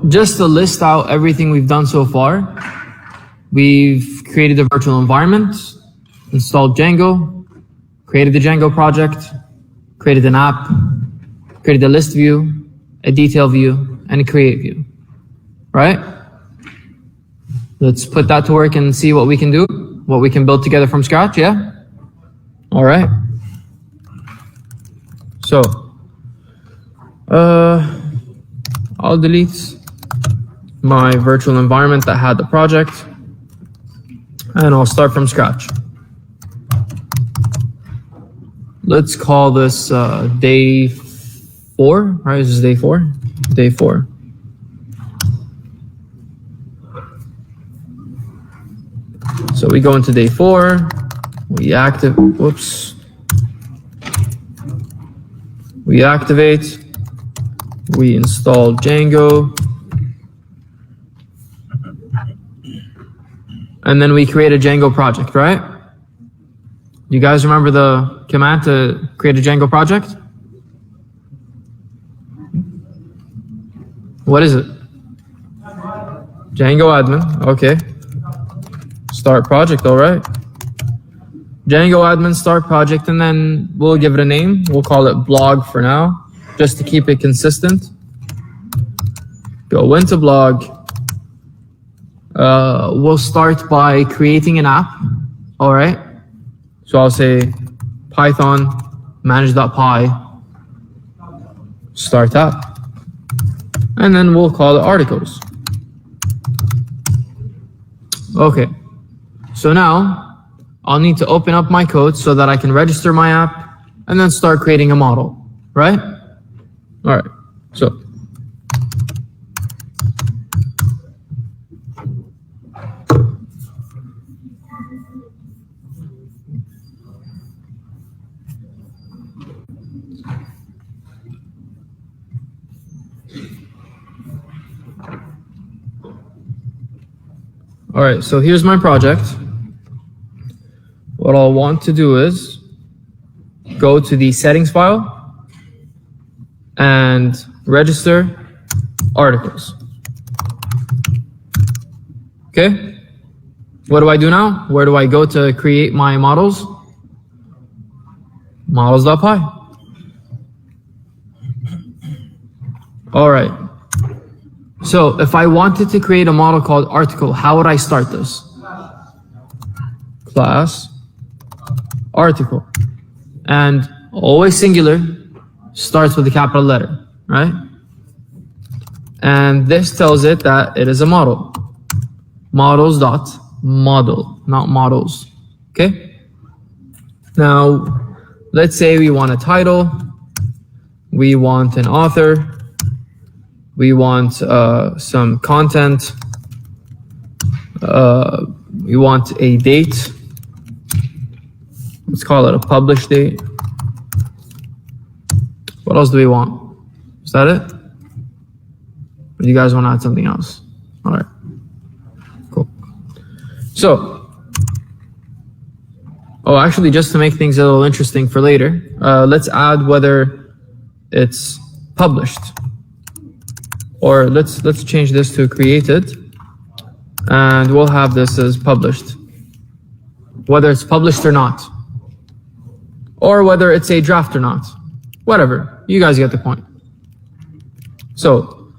just to list out everything we've done so far, we've created a virtual environment, installed Django, created the Django project, created an app, created a list view, a detail view, and a create view, right? Let's put that to work and see what we can do, what we can build together from scratch, yeah? All right. So, I'll delete my virtual environment that had the project, and I'll start from scratch. Let's call this day 4, right? This is day 4? Day 4. So we go into day 4, we activate, we install Django, and then we create a Django project, right? You guys remember the command to create a Django project? What is it? Django admin, okay. Start project, all right. Django admin start project, and then we'll give it a name. We'll call it blog for now, just to keep it consistent. Go into blog. We'll start by creating an app, all right. So I'll say Python manage.py start app, and then we'll call it articles. Okay, so now I'll need to open up my code so that I can register my app and then start creating a model, right? All right, so all right, so here's my project. What I'll want to do is go to the settings file and register articles. Okay, what do I do now? Where do I go to create my models? Models.py. All right. So if I wanted to create a model called article, how would I start this? Class article, and always singular, starts with a capital letter, right? And this tells it that it is a model. Models.model, not models, okay? Now, let's say we want a title, we want an author, we want some content, we want a date. Let's call it a publish date. What else do we want? Is that it? Or do you guys want to add something else? All right, cool. So, actually, just to make things a little interesting for later, let's add whether it's published. Or let's change this to created, and we'll have this as published. Whether it's published or not, or whether it's a draft or not, whatever, you guys get the point. So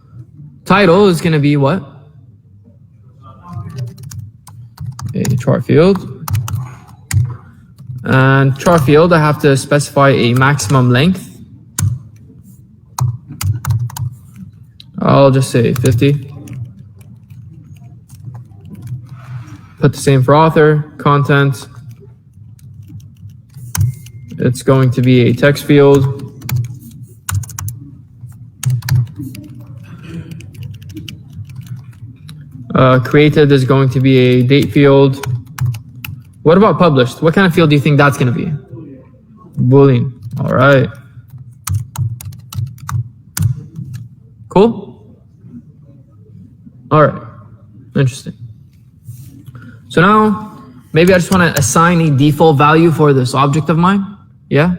title is going to be what? A chart field, and chart field I have to specify a maximum length. I'll just say 50. Put the same for author, content. It's going to be a text field. Created is going to be a date field. What about published? What kind of field do you think that's going to be? Boolean. All right. Cool? All right, interesting. So now, maybe I just want to assign a default value for this object of mine. Yeah?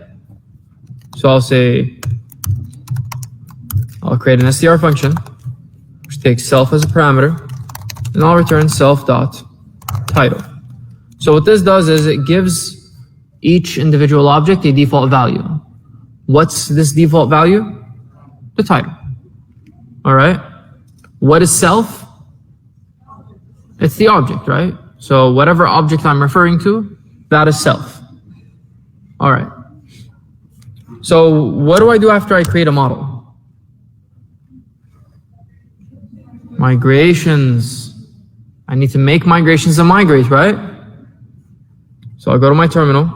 So I'll say, I'll create an str function, which take self as a parameter, and I'll return self.title. So what this does is it gives each individual object a default value. What's this default value? The title. All right. What is self? It's the object, right? So whatever object I'm referring to, that is self. All right. So what do I do after I create a model? Migrations. I need to make migrations and migrate, right? So I'll go to my terminal,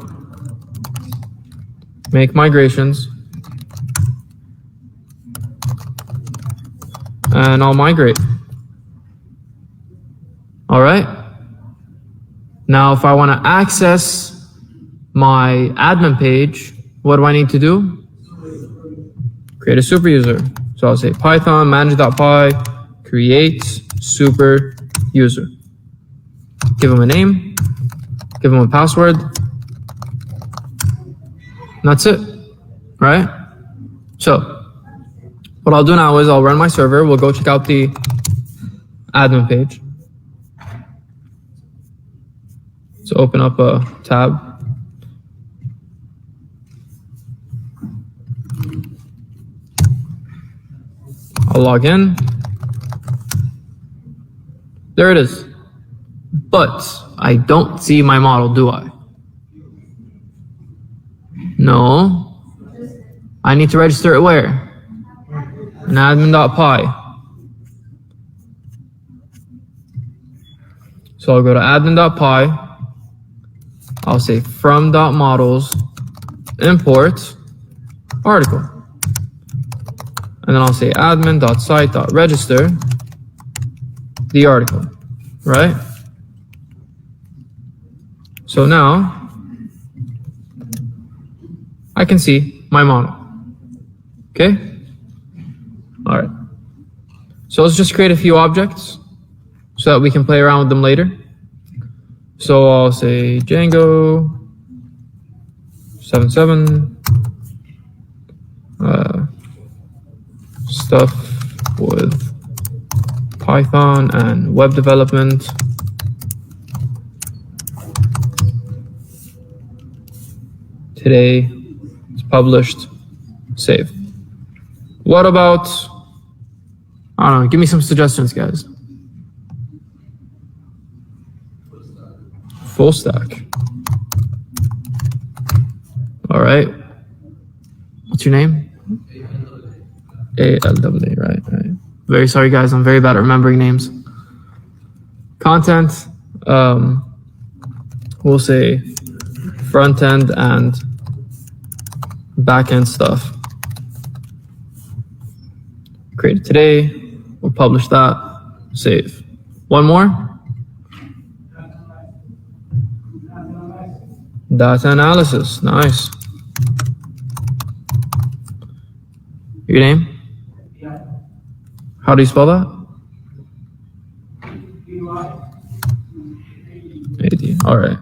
make migrations, and I'll migrate. All right. Now, if I want to access my admin page, what do I need to do? Create a super user. So I'll say Python manage.py create super user. Give them a name, give them a password. And that's it, right? So what I'll do now is I'll run my server. We'll go check out the admin page. So open up a tab. I'll log in. There it is. But I don't see my model, do I? No. I need to register it where? In admin.py. So I'll go to admin.py. I'll say from.models import article. And then I'll say admin.site.register the article, right? So now I can see my model. Okay? All right. So let's just create a few objects so that we can play around with them later. So I'll say Django 77 stuff with Python and web development. Today it's published. Save. What about, I don't know, give me some suggestions, guys. Full stack. All right. What's your name? ALWA, right? Very sorry, guys. I'm very bad at remembering names. Content. We'll say front end and back end stuff. Created today. We'll publish that. Save. One more. Data analysis. Nice. Your name? How do you spell that? AD. All right.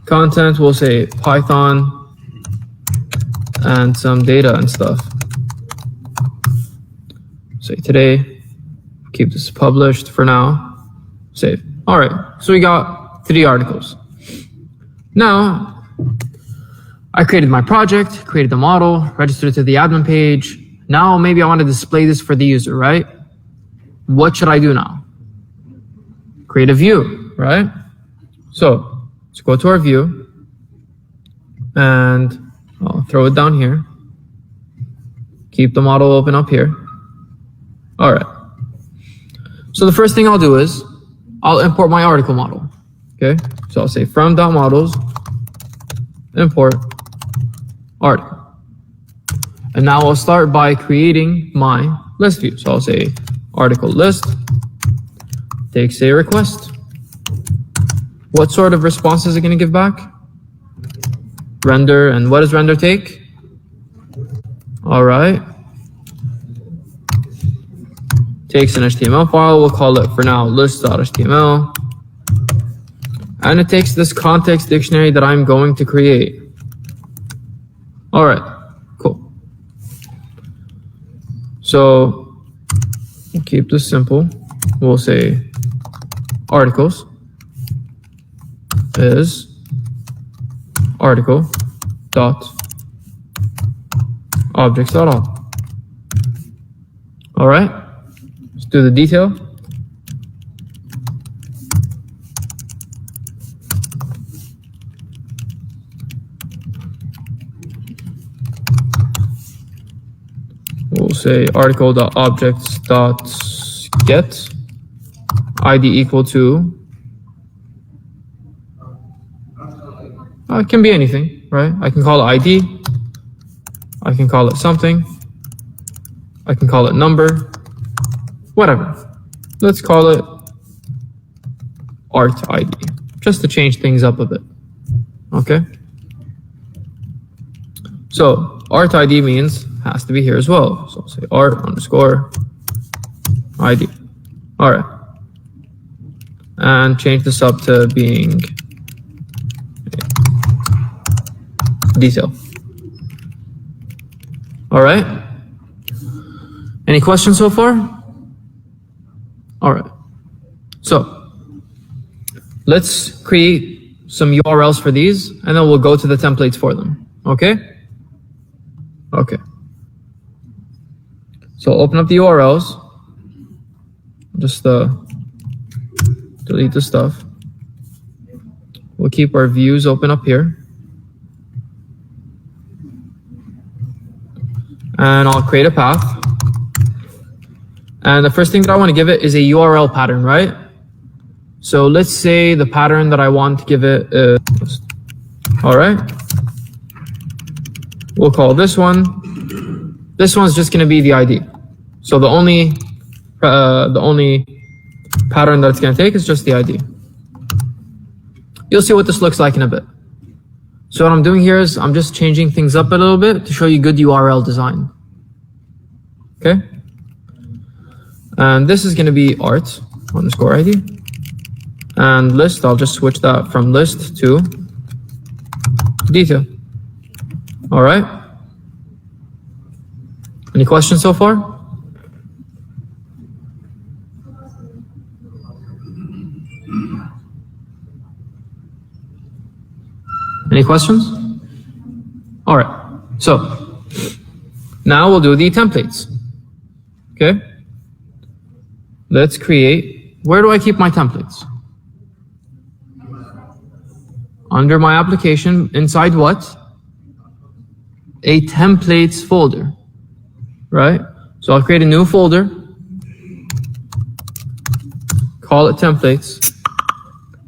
Content, we'll say Python and some data and stuff. Say today. Keep this published for now. Save. All right. So we got 3 articles. Now, I created my project, created the model, registered it to the admin page. Now maybe I want to display this for the user, right? What should I do now? Create a view, right? So let's go to our view and I'll throw it down here. Keep the model open up here. All right. So the first thing I'll do is I'll import my article model. Okay. So I'll say from.models import article. And now I'll start by creating my list view. So I'll say article list takes a request. What sort of response is it going to give back? Render. And what does render take? All right. Takes an HTML file. We'll call it for now list.html. And it takes this context dictionary that I'm going to create. All right, cool. So keep this simple. we'll say articles is article dot objects dot all. All right, let's do the detail. We'll say article dot objects dot get ID equal to, it can be anything, right? I can call it ID, I can call it something, I can call it number, whatever. Let's call it art ID, just to change things up a bit, okay? So art ID means has to be here as well. So I'll say art underscore ID. All right. And change this up to being detail. All right. Any questions so far? All right. So let's create some URLs for these, and then we'll go to the templates for them. Okay? Okay. So open up the URLs. Just delete the stuff. We'll keep our views open up here. And I'll create a path. And the first thing that I want to give it is a URL pattern, right? So let's say the pattern that I want to give it is, all right. We'll call this one. This one's just going to be the ID. So the only pattern that it's going to take is just the ID. You'll see what this looks like in a bit. So what I'm doing here is I'm just changing things up a little bit to show you good URL design. Okay? And this is going to be art underscore ID. And list, I'll just switch that from list to detail. All right? Any questions so far? Any questions? All right. So now we'll do the templates. Okay. Let's create. Where do I keep my templates? Under my application, inside what? A templates folder. Right? So I'll create a new folder. Call it templates.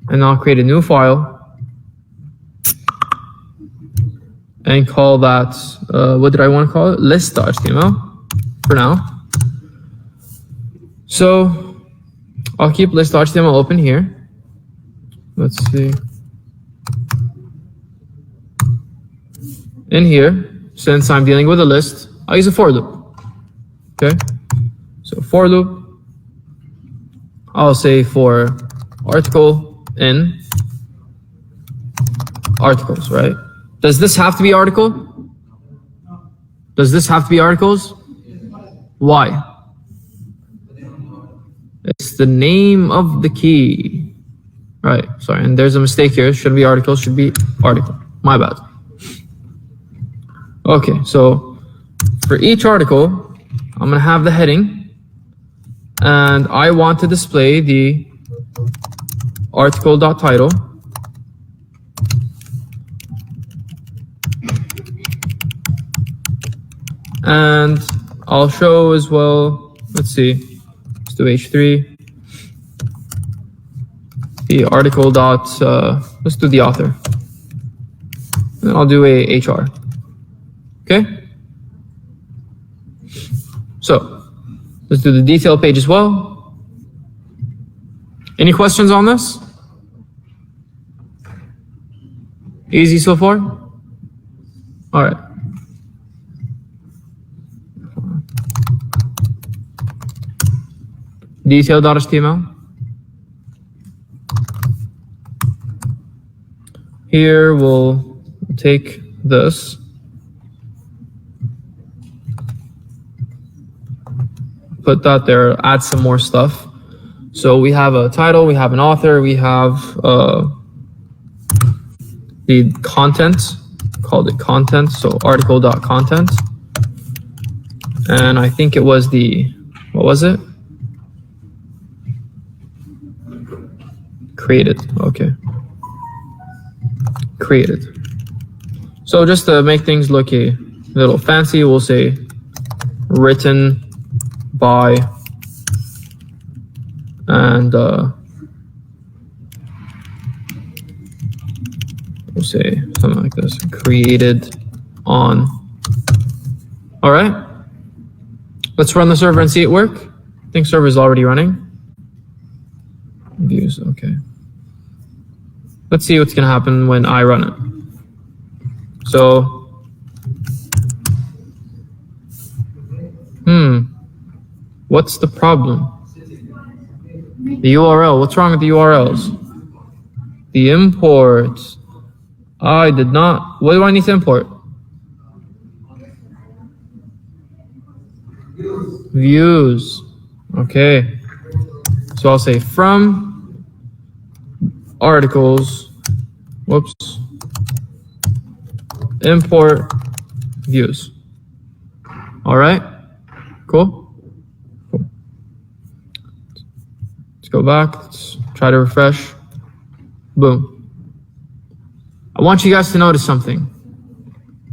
And I'll create a new file. And call that, what did I want to call it? List.html for now. So I'll keep list.html open here. Let's see. In here, since I'm dealing with a list, I'll use a for loop. Okay. So for loop, I'll say for article in articles, right? Does this have to be article? Does this have to be articles? Why? It's the name of the key. Right, sorry, and there's a mistake here. Shouldn't be article, should be article. My bad. Okay, so for each article, I'm gonna have the heading, and I want to display the article.title. And I'll show as well, let's see, let's do H3. The article dot, let's do the author. And I'll do a HR. Okay? So, let's do the detail page as well. Any questions on this? Easy so far? All right. Detail.html. Here we'll take this. Put that there, add some more stuff. So we have a title, we have an author, we have the content, called it content, so article.content. And I think it was the, what was it? Created, okay. Created. So just to make things look a little fancy, we'll say written by, and we'll say something like this, created on. All right, let's run the server and see it work. I think server is already running. Views, okay. Let's see what's gonna happen when I run it. So, what's the problem? The URL, what's wrong with the URLs? The import. I did not, what do I need to import? Views, okay. So I'll say from articles, whoops, import views. All right, cool. Let's go back, let's try to refresh. Boom. I want you guys to notice something.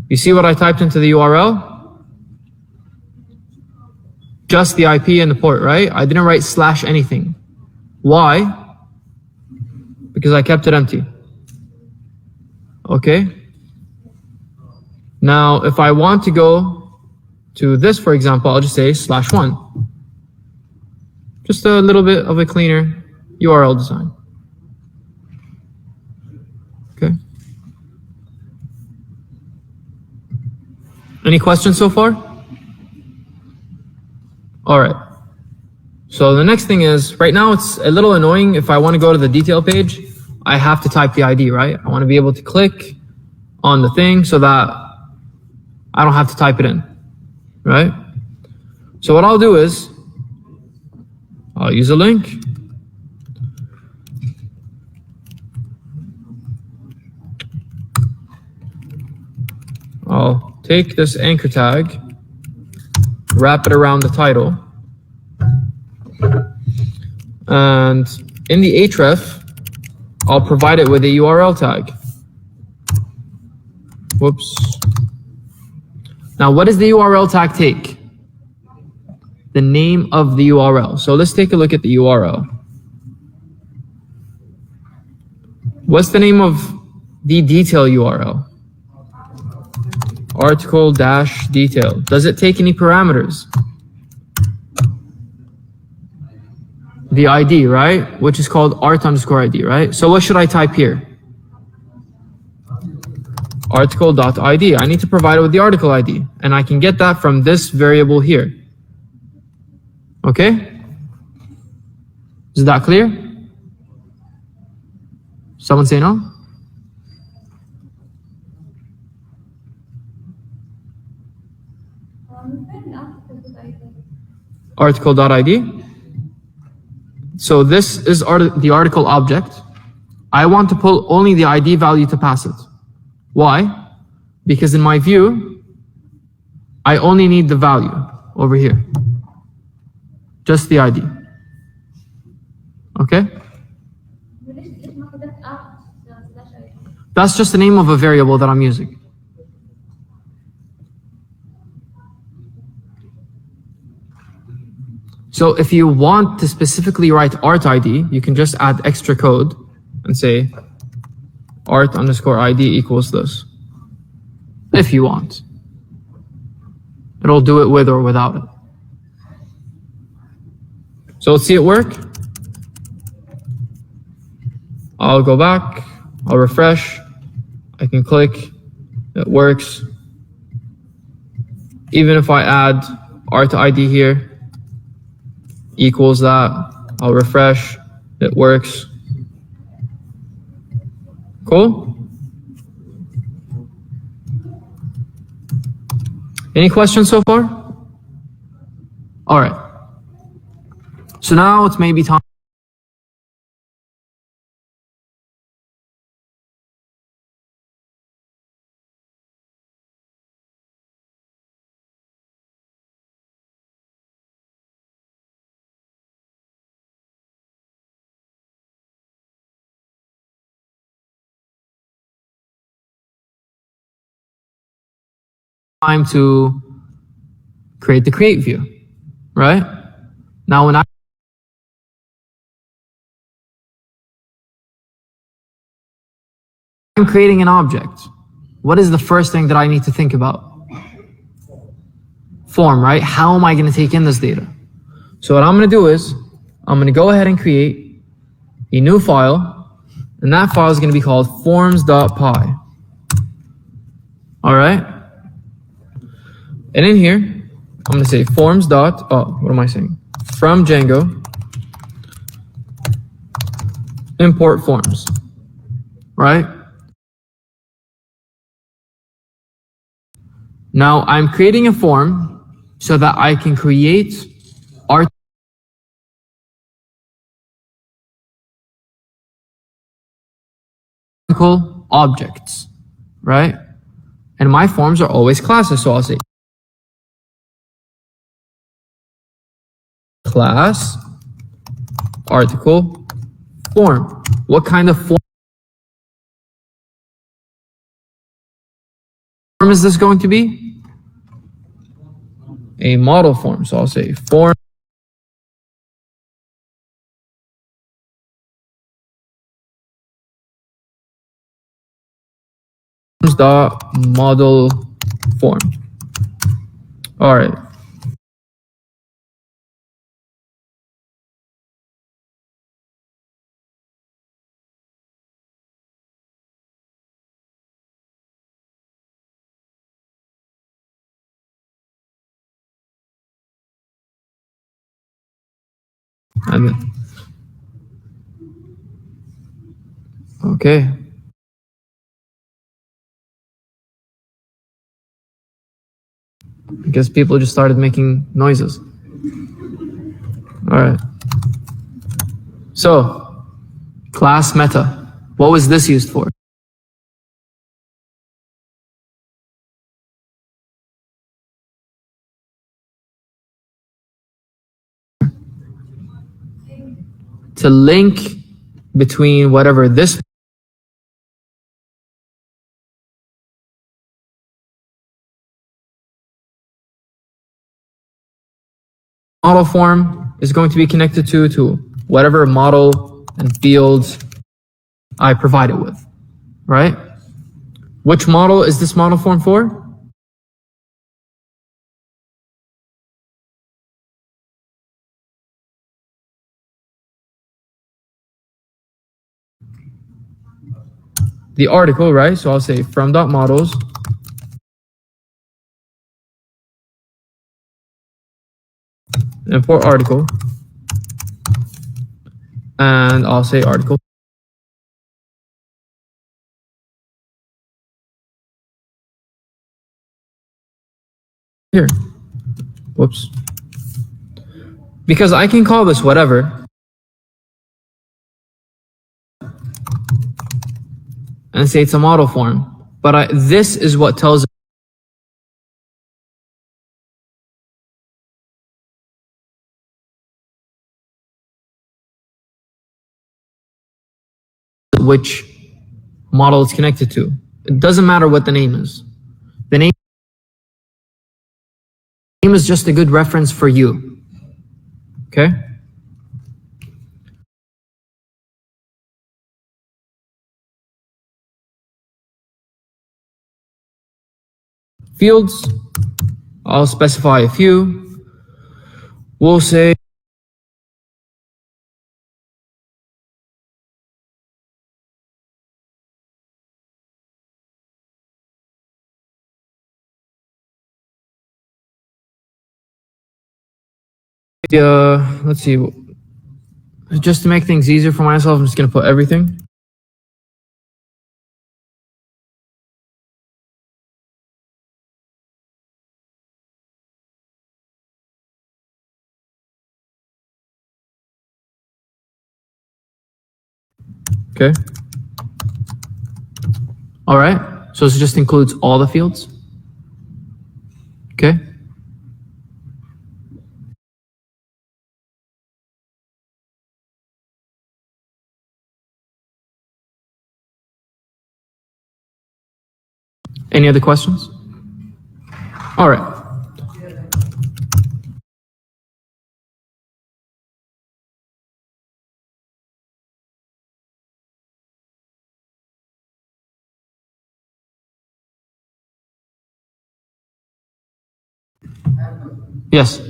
You see what I typed into the URL? Just the IP and the port, right? I didn't write slash anything. Why? Because I kept it empty. Okay. Now, if I want to go to this, for example, I'll just say /1. Just a little bit of a cleaner URL design. Okay. Any questions so far? All right. So the next thing is, right now it's a little annoying. If I want to go to the detail page, I have to type the ID, right? I want to be able to click on the thing so that I don't have to type it in, right? So what I'll do is, I'll use a link. I'll take this anchor tag, wrap it around the title, and in the href, I'll provide it with a URL tag. Whoops. Now, what does the URL tag take? The name of the URL. So let's take a look at the URL. What's the name of the detail URL? Article-detail. Does it take any parameters? The ID, right? Which is called art_ID, right? So what should I type here? Article.id. I need to provide it with the article ID, and I can get that from this variable here. Okay? Is that clear? Someone say no? Article.id. So this is the article object. I want to pull only the ID value to pass it. Why? Because in my view, I only need the value over here. Just the ID. Okay? That's just the name of a variable that I'm using. So if you want to specifically write art ID, you can just add extra code and say art_ID equals this. If you want. It'll do it with or without it. So let's see it work. I'll go back, I'll refresh, I can click, it works. Even if I add art ID here, equals that, I'll refresh, it works. Cool? Any questions so far? All right. So now it's maybe time time to create the create view, right? Now, when I'm creating an object, what is the first thing that I need to think about? Form, right? How am I going to take in this data? So what I'm going to do is I'm going to go ahead and create a new file, and that file is going to be called forms.py. All right. And in here, I'm going to say forms dot, what am I saying? From Django, import forms, right? Now I'm creating a form so that I can create article objects, right? And my forms are always classes, so I'll say class article form. What kind of form is this going to be? A model form, so I'll say form dot model form. All right. And then, okay. I guess people just started making noises. All right. So, class meta. What was this used for? To link between whatever this model form is going to be connected to whatever model and fields I provide it with, right? Which model is this model form for? The article, right? So I'll say from.models import article, and I'll say article here. Whoops. Because I can call this whatever, and say it's a model form, but this is what tells which model it's connected to. It doesn't matter what the name is. The name is just a good reference for you. Okay? Fields, I'll specify a few. We'll say let's see, just to make things easier for myself, I'm just gonna put everything. Okay. All right. So this just includes all the fields. Okay. Any other questions? All right. Yes.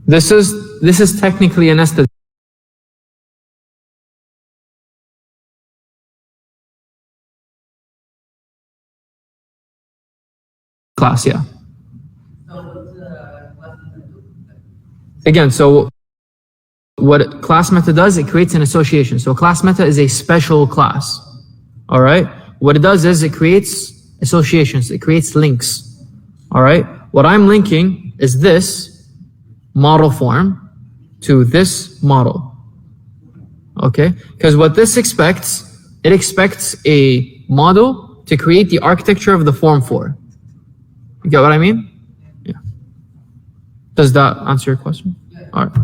This is technically a nested class, yeah. Again, so what class method does, it creates an association. So class method is a special class. All right. What it does is it creates associations. It creates links. All right. What I'm linking is this model form to this model. Okay. Because what this expects, it expects a model to create the architecture of the form for. You get what I mean? Yeah. Does that answer your question? All right.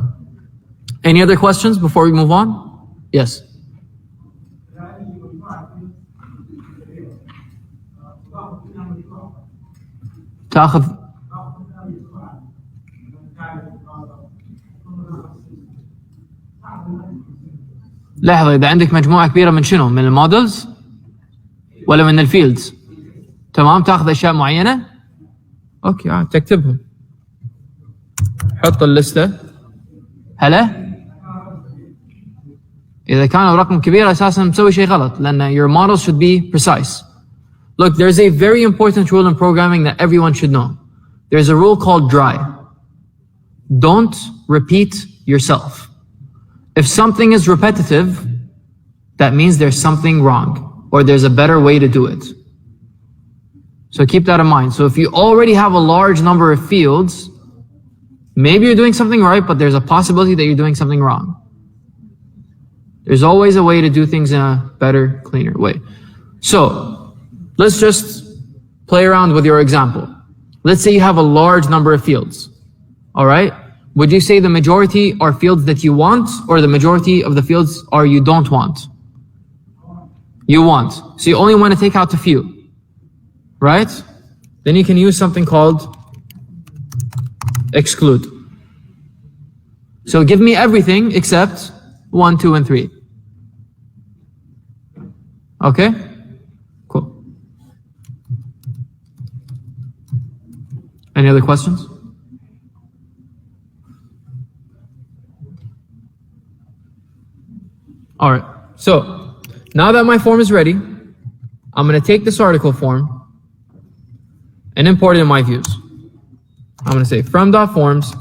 Any other questions before we move on? Yes. تاخذ لحظة، إذا عندك مجموعة كبيرة من شنو؟ من المودلز ولا من الفيلدز؟ تمام، تاخذ أشياء معينة؟ أوكي، تكتبهم. حط اللستة. هلا؟ إذا كانوا رقم كبير أساساً مسوي شيء غلط، لأن your model should be precise. Look, there's a very important rule in programming that everyone should know. There's a rule called dry. Don't repeat yourself. If something is repetitive, that means there's something wrong, or there's a better way to do it. So keep that in mind. So if you already have a large number of fields, maybe you're doing something right, but there's a possibility that you're doing something wrong. There's always a way to do things in a better, cleaner way. So let's just play around with your example. Let's say you have a large number of fields. All right. Would you say the majority are fields that you want, or the majority of the fields are you don't want? You want. So you only want to take out a few, right? Then you can use something called exclude. So give me everything except 1, 2, and 3. Okay? Cool. Any other questions? All right. So now that my form is ready, I'm going to take this article form and import it in my views. I'm going to say from.forms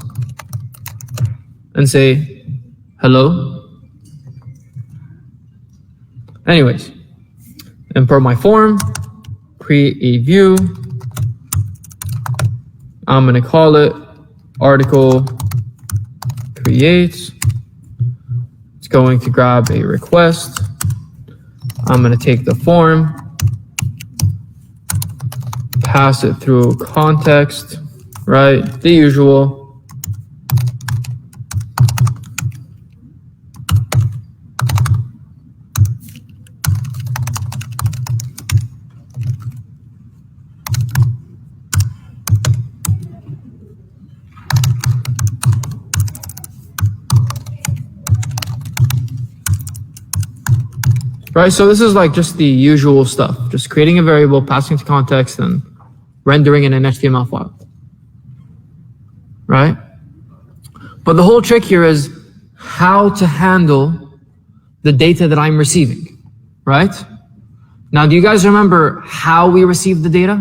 and say hello. Anyways, import my form, create a view. I'm going to call it article create. It's going to grab a request. I'm going to take the form, pass it through context, right? The usual. Right, so this is like just the usual stuff, just creating a variable, passing to context, and rendering in an HTML file, right? But the whole trick here is how to handle the data that I'm receiving, right? Now, do you guys remember how we receive the data?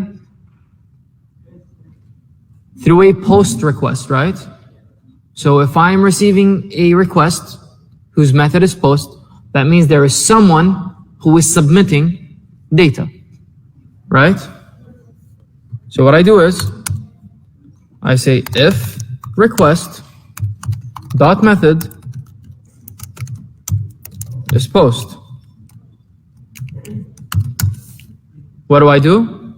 Through a post request, right? So if I'm receiving a request whose method is post, that means there is someone who is submitting data, right? So what I do is I say if request dot method is post. What do I do?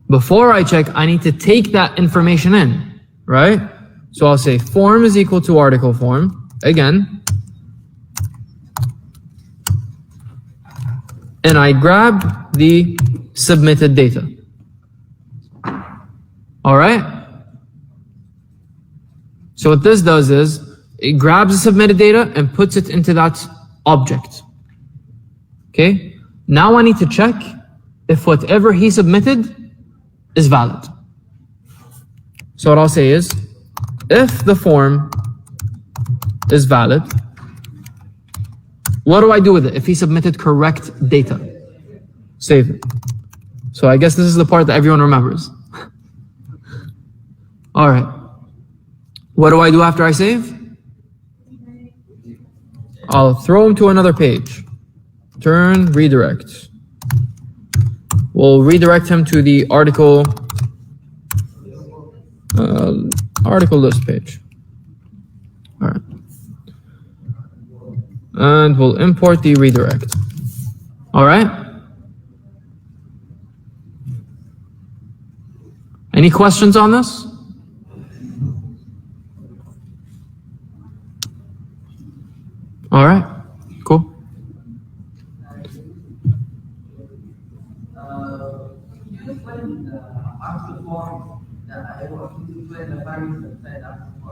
Before I check, I need to take that information in, right? So I'll say form is equal to article form. Again, and I grab the submitted data. All right? So what this does is it grabs the submitted data and puts it into that object. Okay? Now I need to check if whatever he submitted is valid. So what I'll say is, if the form is valid, what do I do with it? If he submitted correct data, save it. So I guess this is the part that everyone remembers. All right. What do I do after I save? I'll throw him to another page. Turn redirect. We'll redirect him to the article list page. All right. And we'll import the redirect. All right. Any questions on this? All right, cool.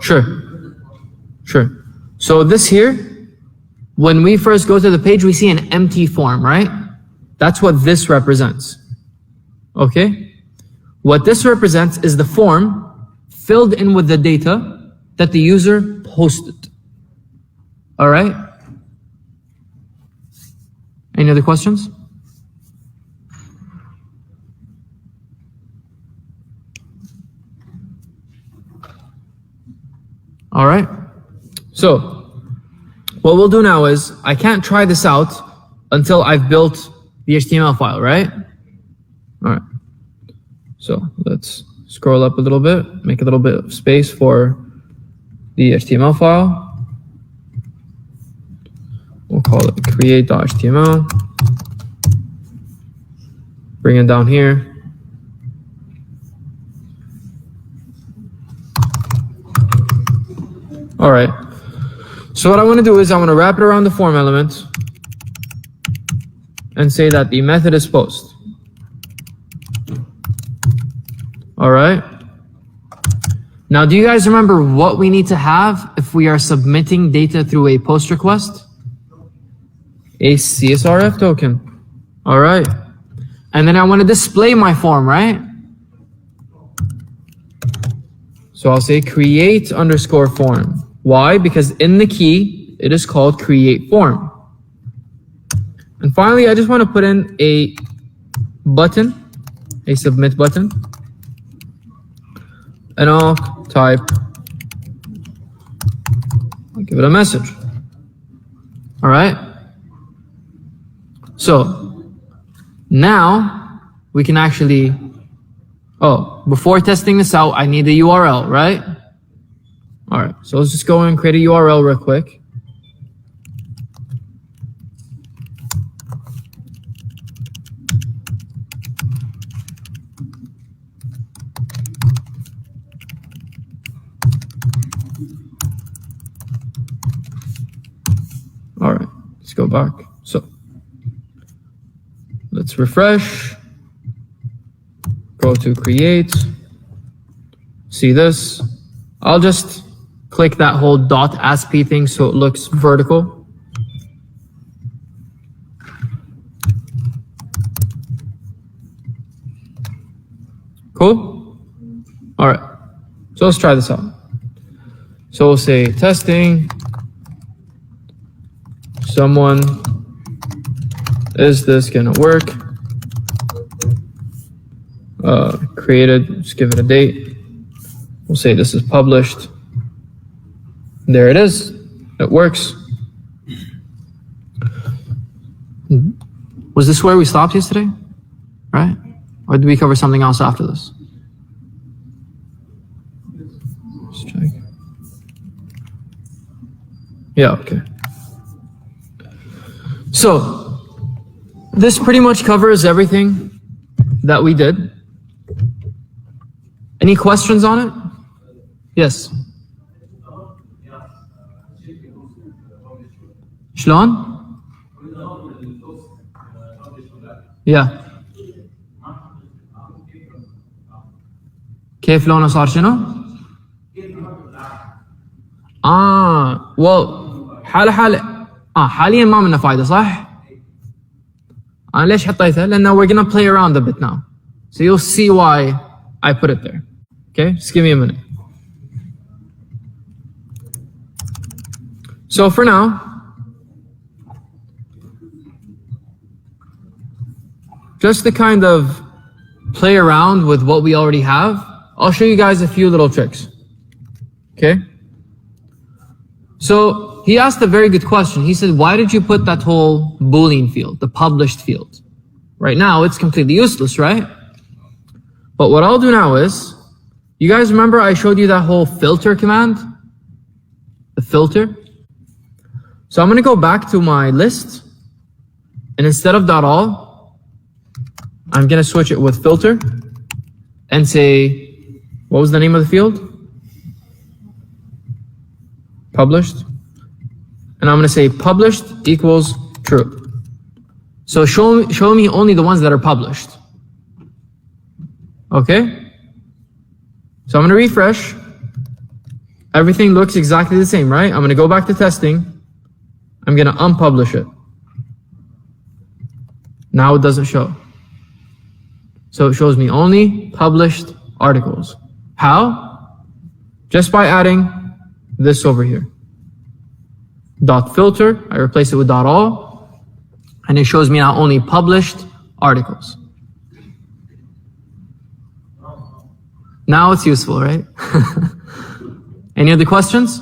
Sure. So this here, when we first go to the page, we see an empty form, right? That's what this represents. Okay? What this represents is the form filled in with the data that the user posted. All right? Any other questions? All right. So what we'll do now is I can't try this out until I've built the HTML file, right? All right. So let's scroll up a little bit, make a little bit of space for the HTML file. We'll call it create.html. Bring it down here. All right. So what I want to do is I want to wrap it around the form element and say that the method is post. All right. Now, do you guys remember what we need to have if we are submitting data through a post request? A CSRF token. All right. And then I want to display my form, right? So I'll say create underscore form. Why? Because in the key, it is called create form. And finally, I just want to put in a button, a submit button. And I'll type, I'll give it a message. All right. So now we can actually, before testing this out, I need a URL, right? All right, so let's just go and create a URL real quick. All right, let's go back. So let's refresh, go to create, see this. I'll just click that whole .asp thing so it looks vertical. Cool? All right, so let's try this out. So we'll say testing, someone, is this gonna work? Created, just give it a date. We'll say this is published. There it is. It works. Was this where we stopped yesterday? Right? Or did we cover something else after this? Let's check. Yeah, okay. So this pretty much covers everything that we did. Any questions on it? Yes. شلون؟ Yeah. كيف لونه صار شنو؟ well حاليا ما منه فايدة صح؟ أنا ليش حطيته؟ لأنه we're gonna play around a bit now. So you'll see why I put it there. Okay, just give me a minute. So for now, just to kind of play around with what we already have, I'll show you guys a few little tricks. Okay? So he asked a very good question. He said, why did you put that whole Boolean field, the published field? Right now, it's completely useless, right? But what I'll do now is, you guys remember I showed you that whole filter command? The filter? So I'm going to go back to my list, and instead of .all, I'm going to switch it with filter and say, what was the name of the field? Published. And I'm going to say published equals true. So show me only the ones that are published. Okay? So I'm going to refresh. Everything looks exactly the same, right? I'm going to go back to testing. I'm going to unpublish it. Now it doesn't show. So it shows me only published articles. How? Just by adding this over here. Dot filter, I replace it with dot all, and it shows me now only published articles. Now it's useful, right? Any other questions?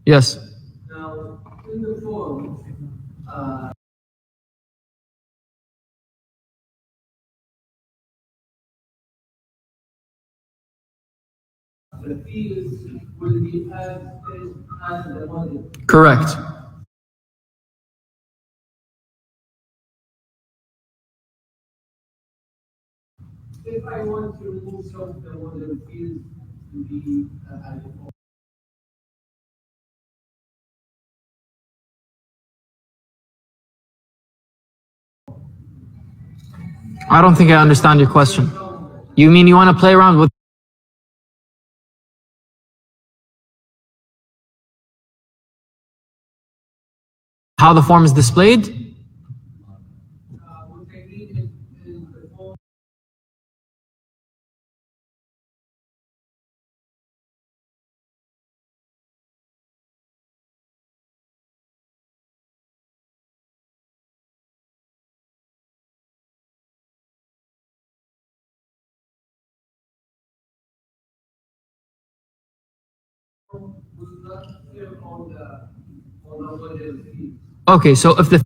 Yes. Now, in the form, the fields will be as the model. Correct. If I want to remove some of the model fields to be as a form. I don't think I understand your question. You mean you want to play around with how the form is displayed? What I mean is the form. Okay, so if the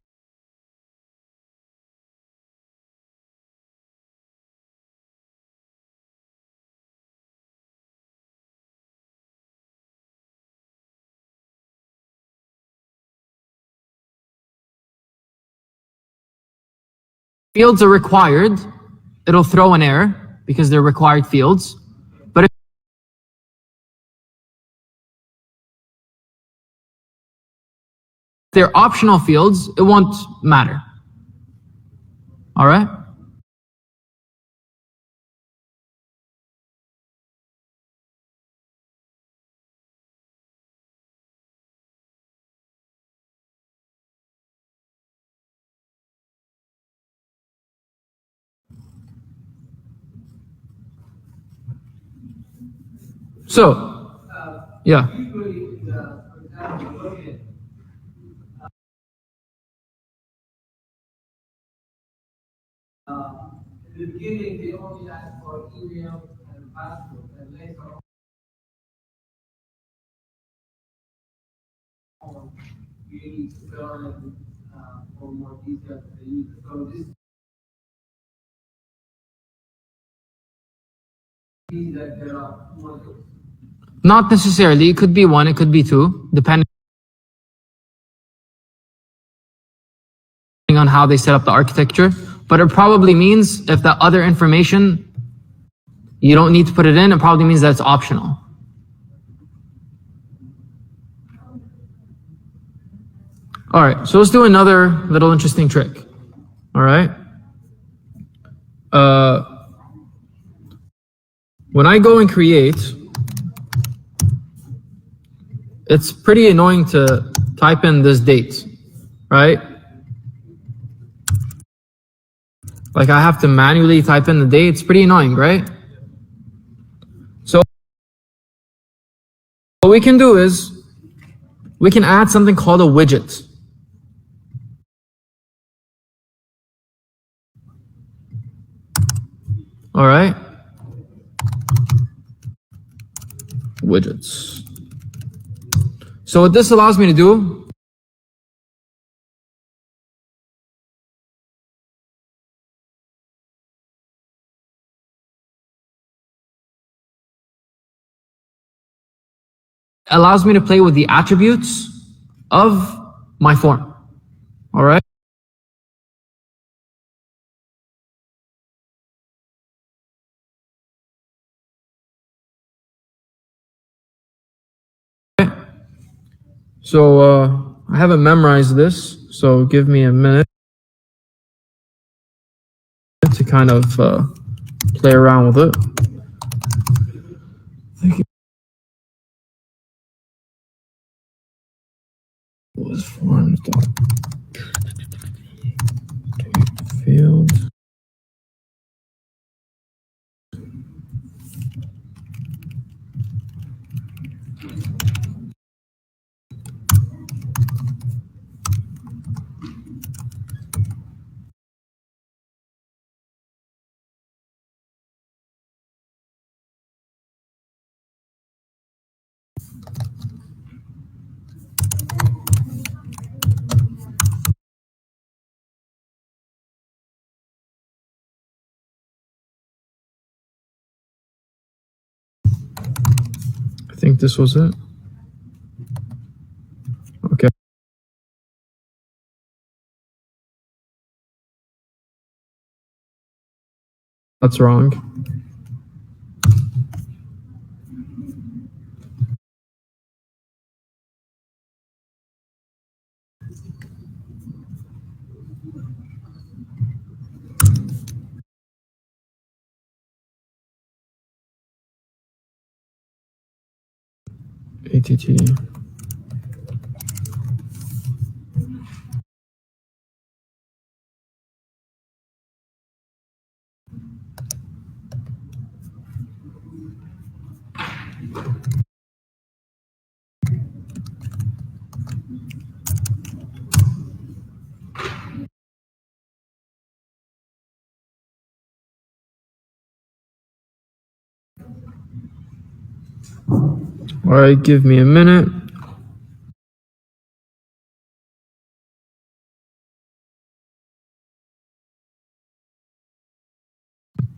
fields are required, it'll throw an error because they're required fields. But if they're optional fields, it won't matter. All right? So, yeah. Usually, for example, in the beginning, they only ask for email and password, and later on, you need to fill in for more details of the user. So this means that there are modules. Not necessarily. It could be one, it could be two, depending on how they set up the architecture. But it probably means if that other information, you don't need to put it in, it probably means that it's optional. All right, so let's do another little interesting trick. All right. When I go and create, it's pretty annoying to type in this date, right? Like I have to manually type in the date. It's pretty annoying, right? So what we can do is we can add something called a widget. All right. Widgets. So what this allows me to do, allows me to play with the attributes of my form. All right. So I haven't memorized this, so give me a minute to kind of play around with it. Was formed field. I think this was it. Okay. That's wrong. ATT. All right, give me a minute.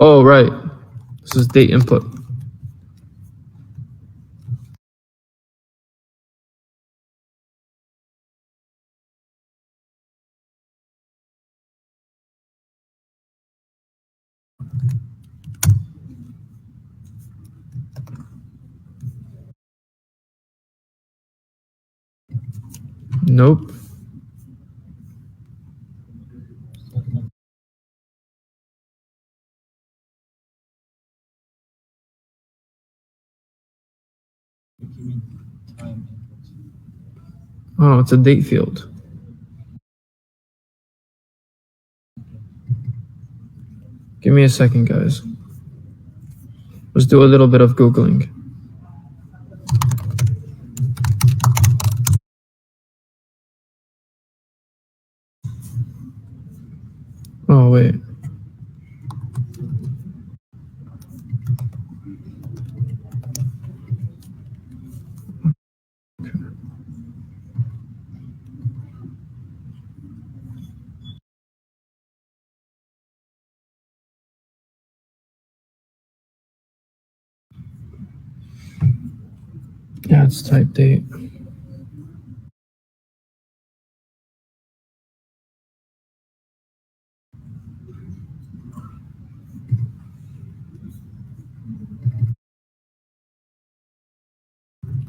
Oh, right. This is date input. Nope. Oh, it's a date field. Give me a second, guys. Let's do a little bit of Googling. Oh, wait. Yeah, it's type date.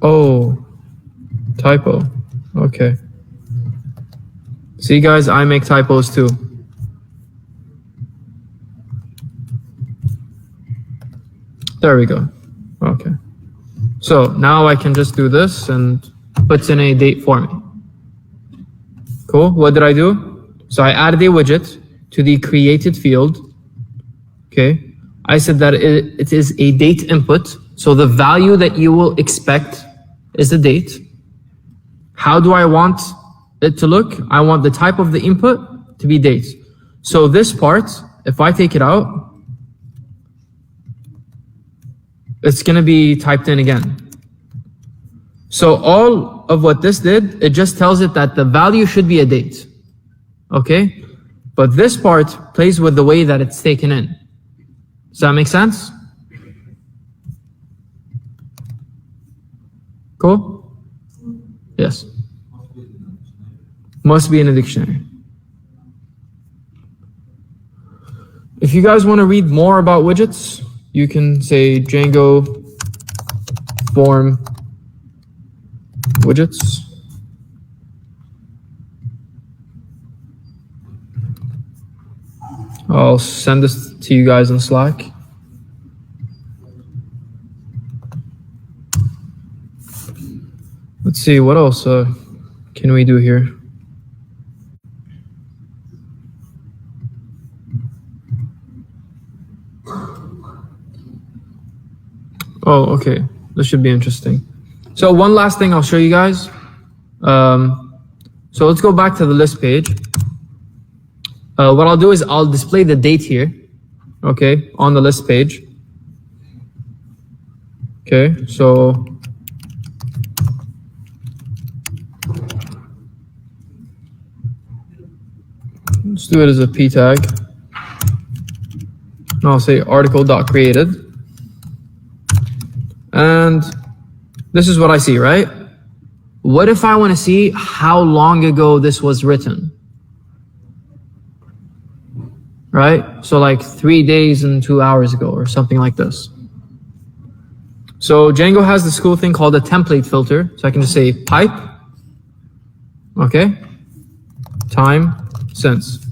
Oh, typo. Okay. See guys, I make typos too. There we go. Okay. So now I can just do this and puts in a date for me. Cool. What did I do? So I added a widget to the created field. Okay. I said that it is a date input. So the value that you will expect is the date. How do I want it to look? I want the type of the input to be date. So this part, if I take it out, it's going to be typed in again. So all of what this did, it just tells it that the value should be a date. Okay? But this part plays with the way that it's taken in. Does that make sense? Cool? Yes. Must be in a dictionary. If you guys want to read more about widgets, you can say Django form widgets. I'll send this to you guys in Slack. Let's see, what else can we do here? Oh, okay. This should be interesting. So one last thing I'll show you guys. So let's go back to the list page. What I'll do is I'll display the date here, okay, on the list page. Okay, so let's do it as a p tag. And I'll say article.created. And this is what I see, right? What if I want to see how long ago this was written? Right? So like 3 days and 2 hours ago or something like this. So Django has this cool thing called a template filter. So I can just say pipe, okay, time since,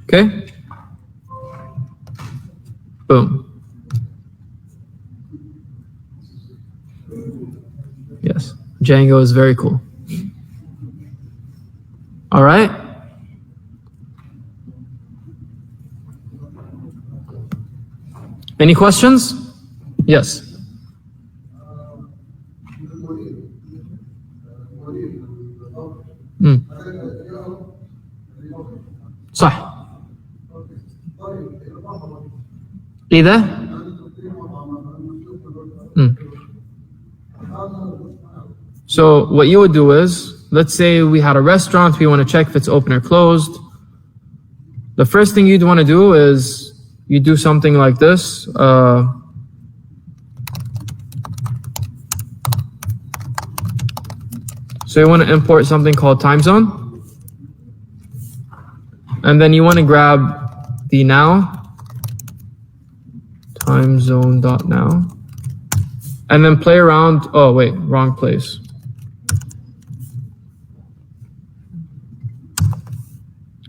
okay, boom. Yes, Django is very cool. All right. Any questions? Yes. صح. إذا So what you would do is, let's say we had a restaurant, we want to check if it's open or closed. The first thing you'd want to do is you do something like this. So you want to import something called time zone. And then you want to grab the now, time zone.now. And then play around, oh wait, wrong place.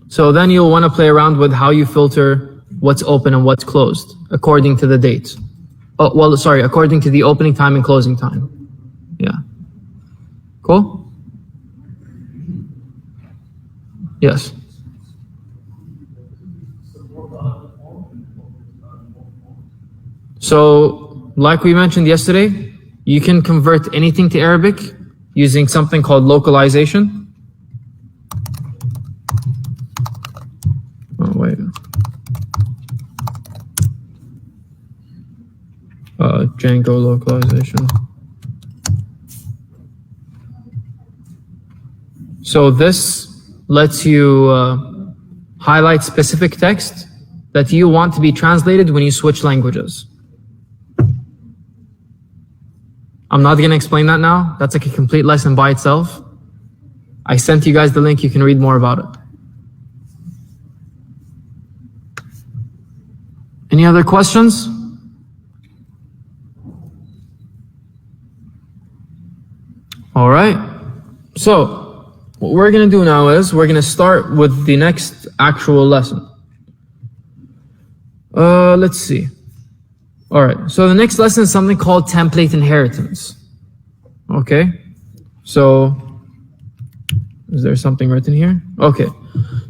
So then you'll want to play around with how you filter what's open and what's closed according to the date. Oh, well, sorry, according to the opening time and closing time. Yeah. Cool? Yes. So, like we mentioned yesterday, you can convert anything to Arabic using something called localization. Oh, wait. Django localization. So this lets you highlight specific text that you want to be translated when you switch languages. I'm not going to explain that now. That's like a complete lesson by itself. I sent you guys the link. You can read more about it. Any other questions? All right. So what we're going to do now is we're going to start with the next actual lesson. Let's see. All right. So the next lesson is something called template inheritance. Okay. So is there something written here? Okay.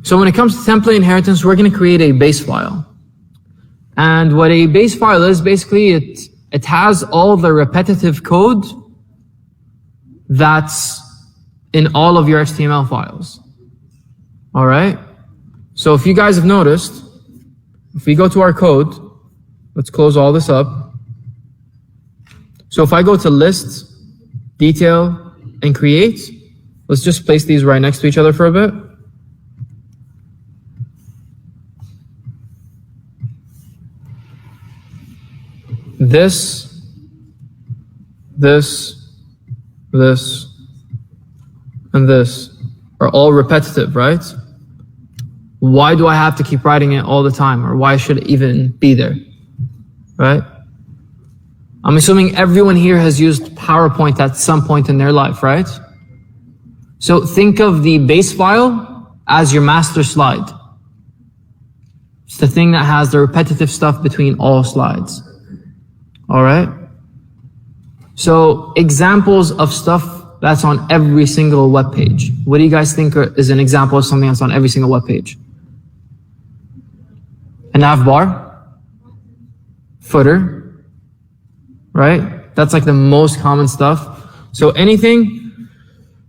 So when it comes to template inheritance, we're going to create a base file. And what a base file is, basically it has all the repetitive code that's in all of your HTML files. All right. So if you guys have noticed, if we go to our code, let's close all this up. So if I go to list, detail, and create, let's just place these right next to each other for a bit. This, and this are all repetitive, right? Why do I have to keep writing it all the time? Or why should it even be there? Right? I'm assuming everyone here has used PowerPoint at some point in their life, right? So think of the base file as your master slide. It's the thing that has the repetitive stuff between all slides. All right? So examples of stuff that's on every single web page. What do you guys think is an example of something that's on every single web page? A nav bar, footer, right? That's like the most common stuff. So anything,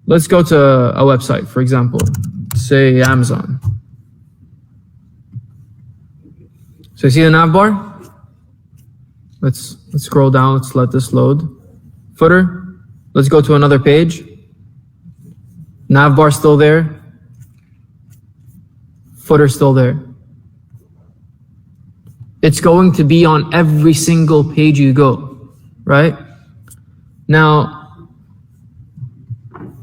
let's go to a website, for example, say Amazon. So you see the nav bar? Let's scroll down, let's let this load. Footer. Let's go to another page. Nav bar still there. Footer still there. It's going to be on every single page you go, right? Now,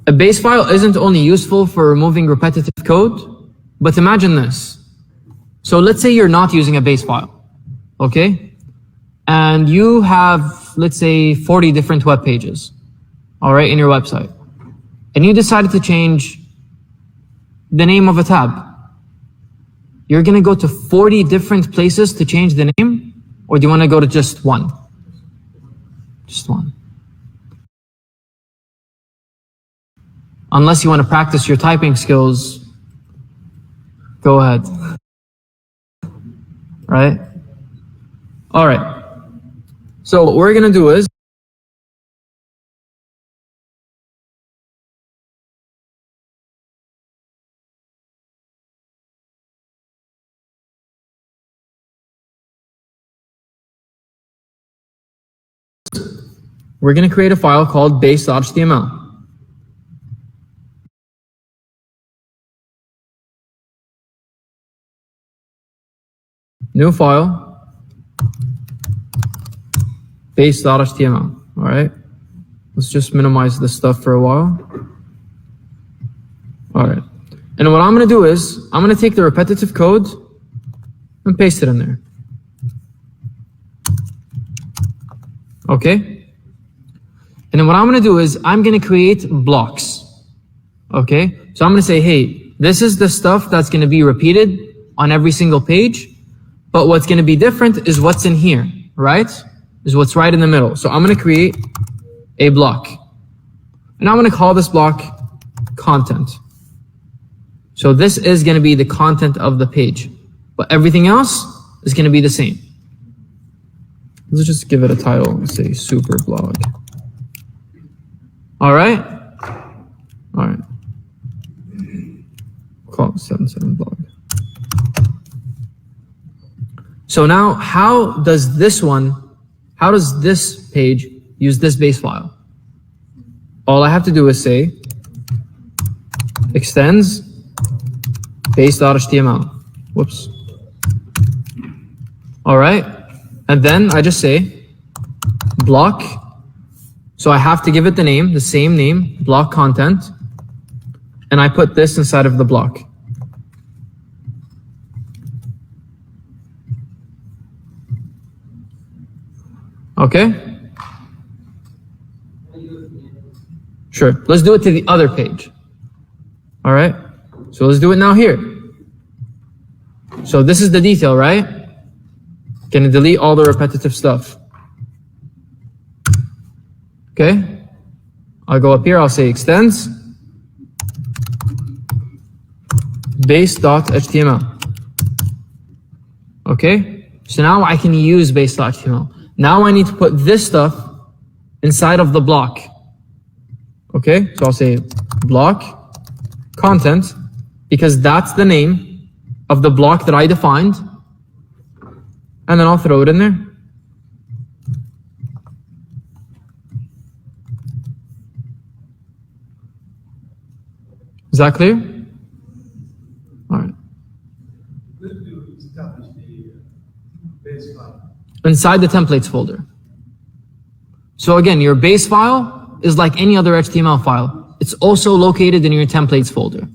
a base file isn't only useful for removing repetitive code, but imagine this. So let's say you're not using a base file, okay? And you have, let's say, 40 different web pages. All right, in your website. And you decided to change the name of a tab. You're going to go to 40 different places to change the name, or do you want to go to just one? Just one. Unless you want to practice your typing skills, go ahead. Right? All right. So what we're going to do is we're going to create a file called base.html. New file, base.html. All right. Let's just minimize this stuff for a while. All right. And what I'm going to do is I'm going to take the repetitive code and paste it in there. Okay. And then what I'm going to do is I'm going to create blocks. Okay. So I'm going to say, hey, this is the stuff that's going to be repeated on every single page. But what's going to be different is what's in here, right? Is what's right in the middle. So I'm going to create a block. And I'm going to call this block content. So this is going to be the content of the page. But everything else is going to be the same. Let's just give it a title. Let's say super blog. All right. All right. Call it 77 blog. So now how does this page use this base file? All I have to do is say extends base.html. Whoops. All right. And then I just say block. So I have to give it the name, the same name, block content. And I put this inside of the block. Okay? Sure. Let's do it to the other page. All right, so let's do it now here. So this is the detail, right? Gonna delete all the repetitive stuff. Okay, I'll go up here, I'll say extends base.html. Okay, so now I can use base.html. Now I need to put this stuff inside of the block. Okay, so I'll say block content, because that's the name of the block that I defined, and then I'll throw it in there. Is that clear? All right. Inside the templates folder. So again, your base file is like any other HTML file. It's also located in your templates folder.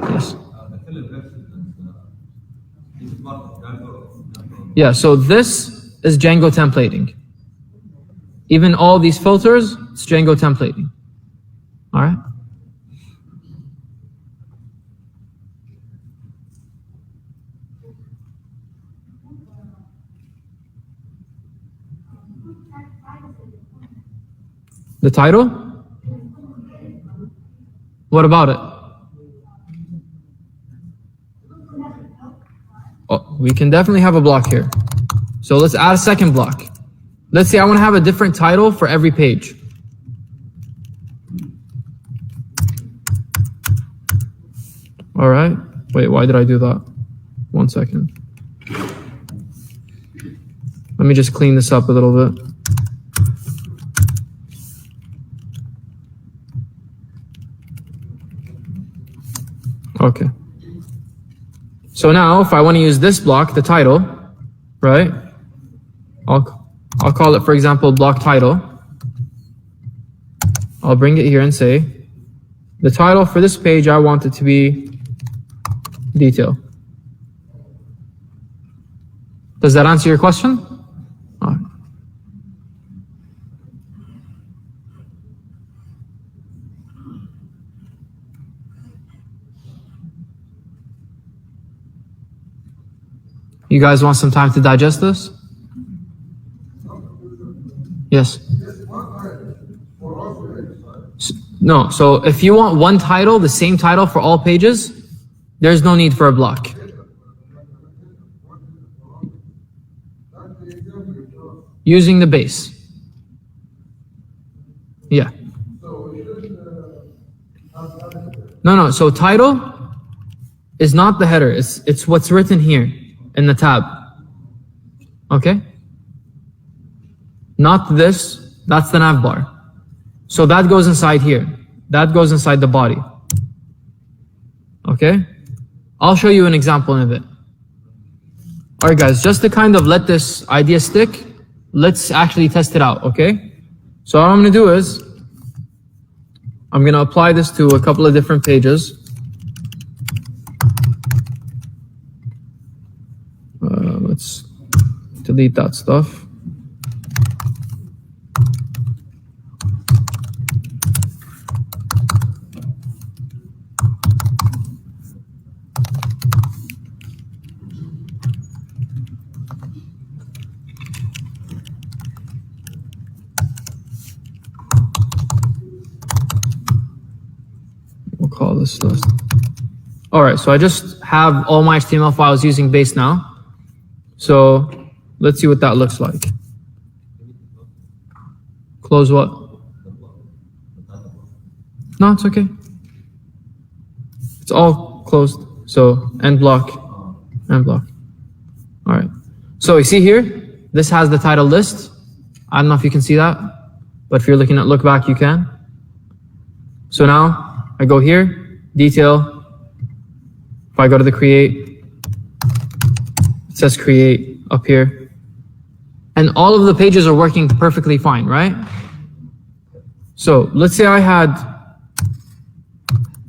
Yes. Yeah, so this is Django templating. Even all these filters, it's Django templating. All right. The title? What about it? Oh, we can definitely have a block here. So let's add a second block. Let's say I want to have a different title for every page. All right. Wait, why did I do that? 1 second. Let me just clean this up a little bit. Okay. So now if I want to use this block, the title, right? I'll call it, for example, block title. I'll bring it here and say, the title for this page, I want it to be detail. Does that answer your question? All right. You guys want some time to digest this? Yes. No, so if you want one title, the same title for all pages, there's no need for a block. Using the base. Yeah. No, so title is not the header, it's what's written here in the tab. Okay? Not this, that's the nav bar. So that goes inside here. That goes inside the body. Okay? I'll show you an example in a bit. All right, guys, just to kind of let this idea stick, let's actually test it out, okay? So what I'm gonna do is, I'm gonna apply this to a couple of different pages. Let's delete that stuff. We'll call this list. All right, so I just have all my HTML files using base now. So let's see what that looks like. Close what? No, it's okay. It's all closed. So end block, end block. All right. So you see here, this has the title list. I don't know if you can see that, but if you're looking at look back, you can. So now I go here, detail. If I go to the create, it says create up here. And all of the pages are working perfectly fine, right? So let's say I had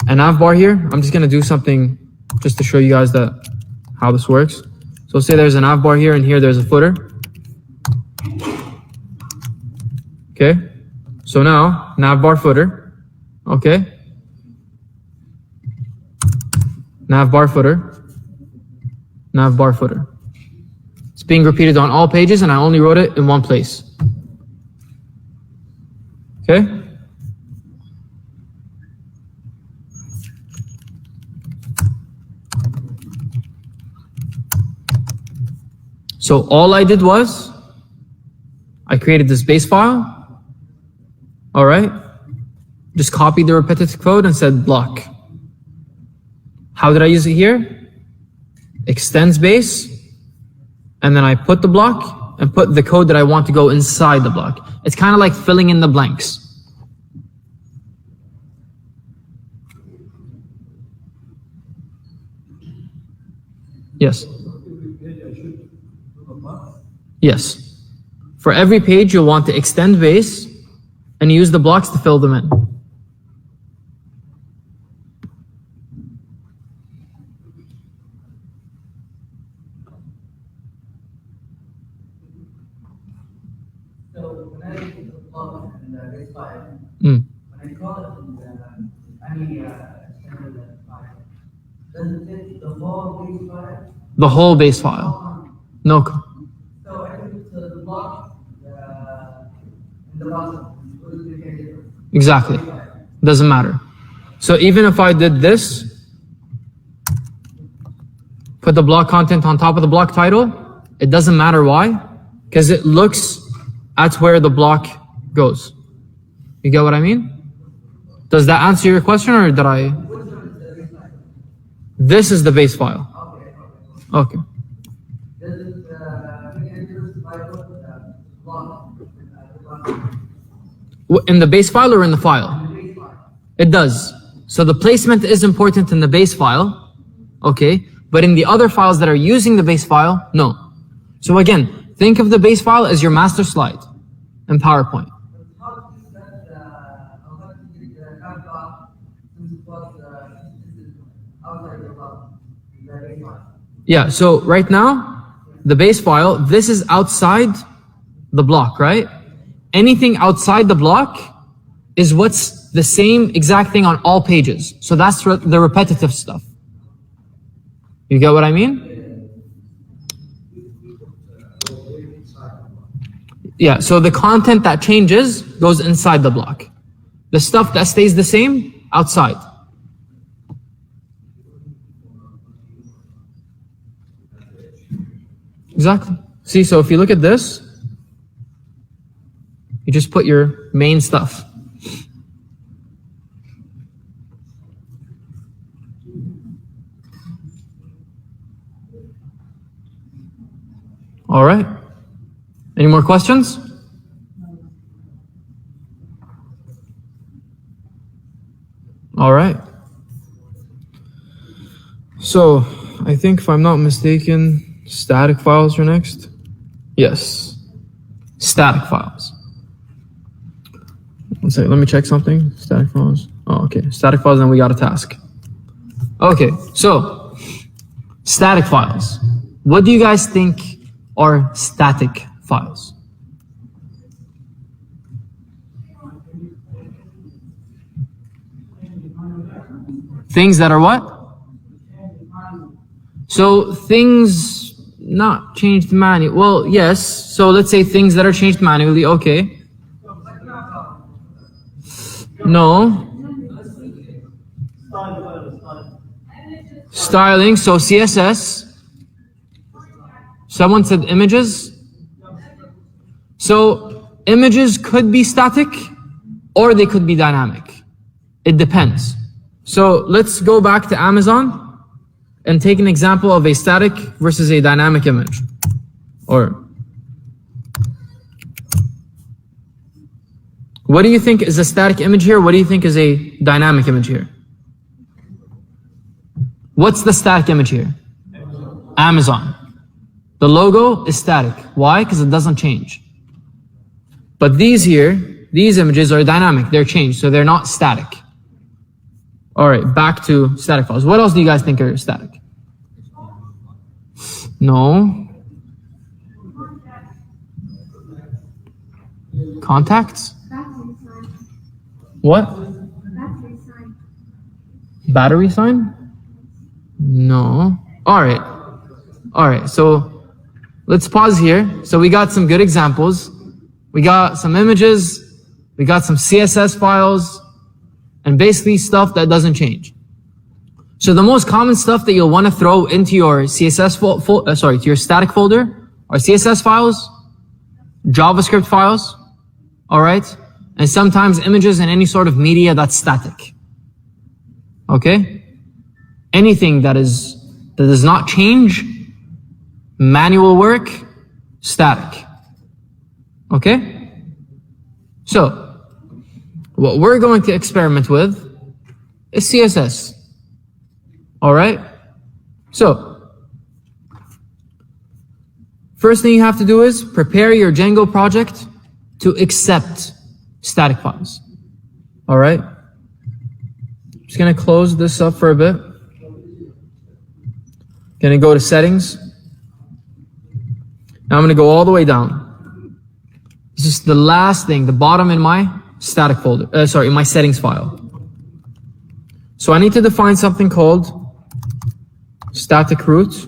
a nav bar here. I'm just gonna do something just to show you guys that how this works. So say there's a nav bar here and here there's a footer. Okay, so now navbar footer. Okay, navbar footer, navbar footer. It's being repeated on all pages, and I only wrote it in one place. Okay. So all I did was I created this base file. All right. Just copied the repetitive code and said block. How did I use it here? Extends base. And then I put the block and put the code that I want to go inside the block. It's kind of like filling in the blanks. Yes. Yes. For every page, you'll want to extend base and use the blocks to fill them in. So when I take the block and this file, Mm. when I call it in any extended file, does it take the whole base file? The whole base file. No. So I put the block in the bottom. What does it make a difference? Exactly. Doesn't matter. So even if I did this, put the block content on top of the block title, it doesn't matter. Why? Because it looks at where the block goes. You get what I mean? Does that answer your question, or did I? This is the base file. Okay. Does it make a difference by the block? In the base file or in the file? It does. So the placement is important in the base file, okay? But in the other files that are using the base file, no. So again, think of the base file as your master slide in PowerPoint. How is that block since it was outside the block? Yeah, so right now, the base file, this is outside the block, right? Anything outside the block is what's the same exact thing on all pages. So that's the repetitive stuff. You get what I mean? Yeah, so the content that changes goes inside the block. The stuff that stays the same, outside. Exactly. See, so if you look at this, you just put your main stuff. All right. Any more questions? All right. So I think if I'm not mistaken, static files are next. Yes. Static files. One second, let me check something. Static files. Oh, okay. Static files, and we got a task. Okay, so static files. What do you guys think are static files? Things that are what? So things not changed manually. Well, yes. So let's say things that are changed manually. Okay. No. Styling, so CSS. Someone said images. So images could be static or they could be dynamic. It depends. So let's go back to Amazon and take an example of a static versus a dynamic image. Or what do you think is a static image here? What do you think is a dynamic image here? What's the static image here? Amazon. The logo is static. Why? Because it doesn't change. But these here, these images are dynamic. They're changed, so they're not static. All right, back to static files. What else do you guys think are static? No. Contacts? Battery sign. What? Battery sign. Battery sign? No. All right. So let's pause here. So we got some good examples. We got some images. We got some CSS files, and basically stuff that doesn't change. So the most common stuff that you'll want to throw into your CSS to your static folder are CSS files, JavaScript files, all right, and sometimes images and any sort of media that's static. Okay, anything that does not change, manual work, static. Okay, so what we're going to experiment with is CSS. All right, so first thing you have to do is prepare your Django project to accept static files. All right, just gonna close this up for a bit. Gonna go to settings. Now I'm gonna go all the way down. This is the last thing, the bottom in my static folder, in my settings file. So I need to define something called static root.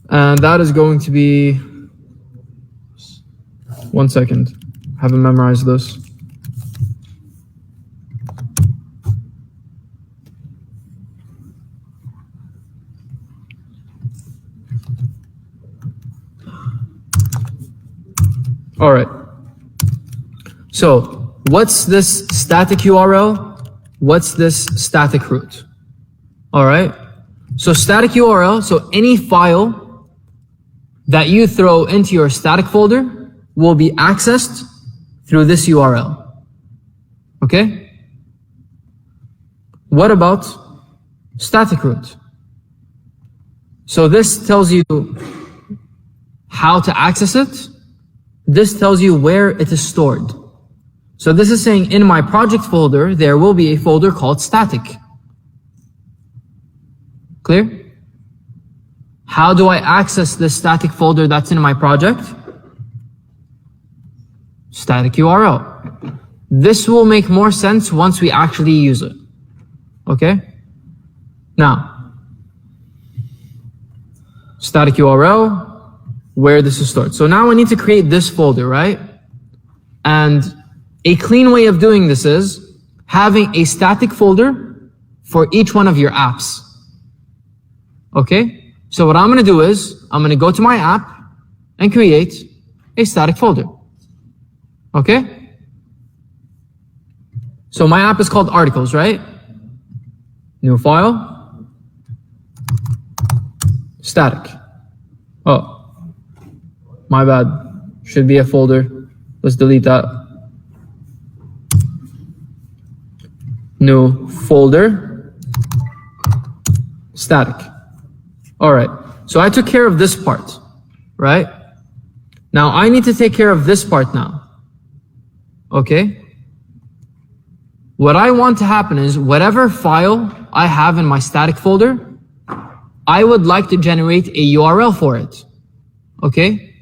And that is going to be, 1 second, I haven't memorized this. All right. So what's this static URL? What's this static root? All right. So static URL, so any file that you throw into your static folder will be accessed through this URL. Okay? What about static root? So this tells you how to access it. This tells you where it is stored. So this is saying in my project folder, there will be a folder called static. Clear? How do I access this static folder that's in my project? Static URL. This will make more sense once we actually use it. Okay? Now, static URL, where this is stored. So now I need to create this folder, right? And a clean way of doing this is having a static folder for each one of your apps. Okay? So what I'm going to do is I'm going to go to my app and create a static folder. Okay? So my app is called Articles, right? New file. Static. Oh, my bad. Should be a folder. Let's delete that. New folder. Static. All right. So I took care of this part, right? Now I need to take care of this part now. Okay? What I want to happen is whatever file I have in my static folder, I would like to generate a URL for it. Okay?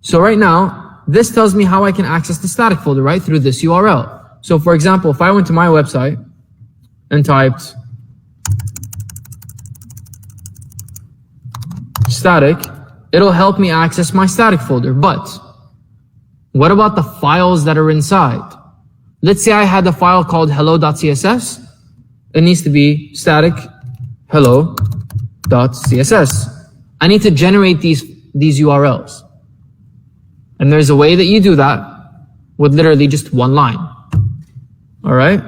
So right now, this tells me how I can access the static folder, right? Through this URL. So for example, if I went to my website and typed static, it'll help me access my static folder. But what about the files that are inside? Let's say I had a file called hello.css. It needs to be static hello.css. I need to generate these URLs. And there's a way that you do that with literally just one line. All right?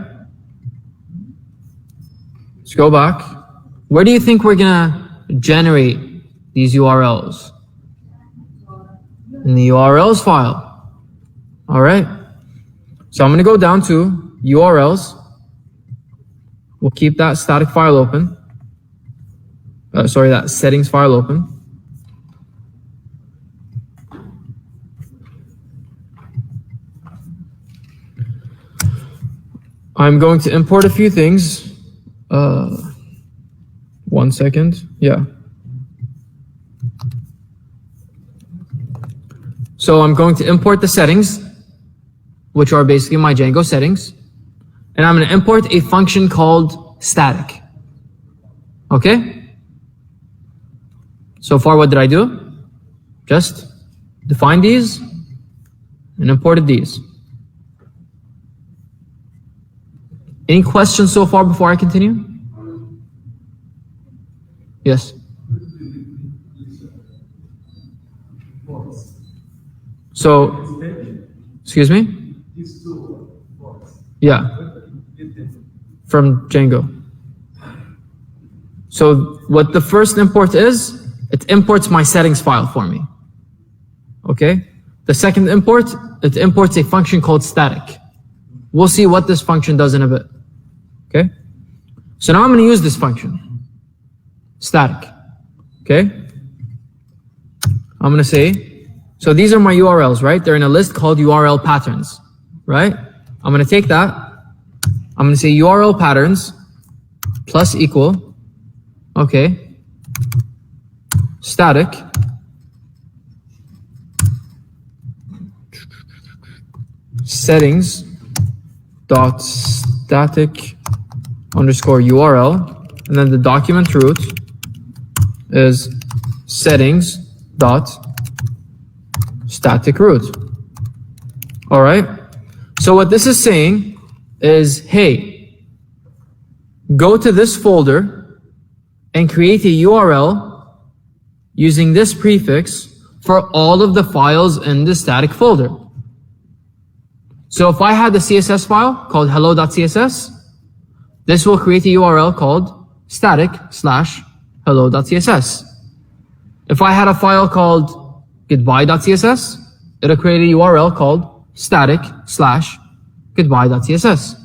Let's go back. Where do you think we're gonna generate these URLs? In the URLs file. All right? So I'm gonna go down to URLs. We'll keep that static file open. That settings file open. I'm going to import a few things. 1 second. Yeah. So I'm going to import the settings, which are basically my Django settings. And I'm going to import a function called static. Okay? So far, what did I do? Just define these and imported these. Any questions so far before I continue? Yes. So, excuse me? Yeah. From Django. So what the first import is, it imports my settings file for me. Okay? The second import, it imports a function called static. We'll see what this function does in a bit. Okay? So now I'm going to use this function. Static. Okay? I'm going to say, so these are my URLs, right? They're in a list called URL patterns, right? I'm going to take that. I'm going to say URL patterns plus equal, okay, static, settings dot static underscore URL, and then the document root is settings dot static root. All right. So what this is saying is, hey, go to this folder and create a URL using this prefix for all of the files in the static folder. So if I had the CSS file called hello.css, this will create a URL called static/hello.css. If I had a file called goodbye.css, it'll create a URL called static/goodbye.css.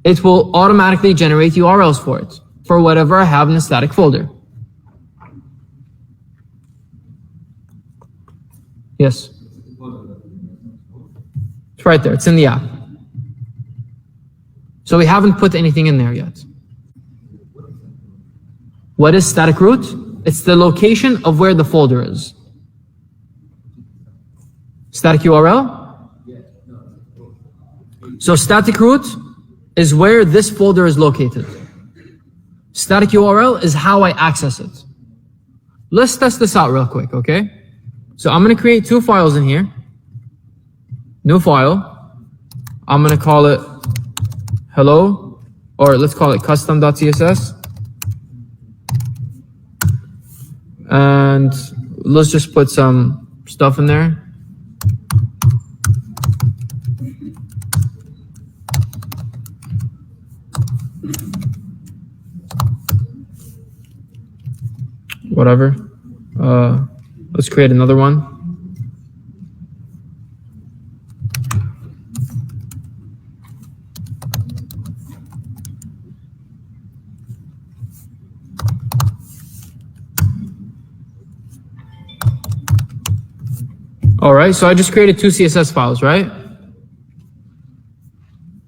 It will automatically generate URLs for it, for whatever I have in the static folder. Yes? It's right there, it's in the app. So we haven't put anything in there yet. What is static root? It's the location of where the folder is. Static URL? So static root is where this folder is located. Static URL is how I access it. Let's test this out real quick, okay? So I'm going to create two files in here. New file. I'm going to call it hello, or let's call it custom.css. And let's just put some stuff in there. Whatever. Let's create another one. All right, so I just created two CSS files, right?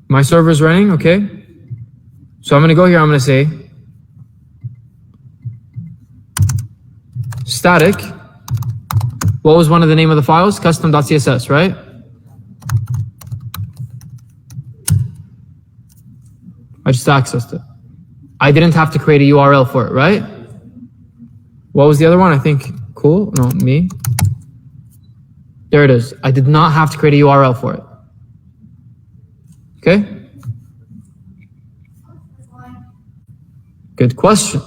My server's running, okay? So I'm gonna go here, I'm gonna say static. What was one of the name of the files? Custom.css, right? I just accessed it. I didn't have to create a URL for it, right? What was the other one? I think cool, no, me. There it is. I did not have to create a URL for it. Okay? Good question.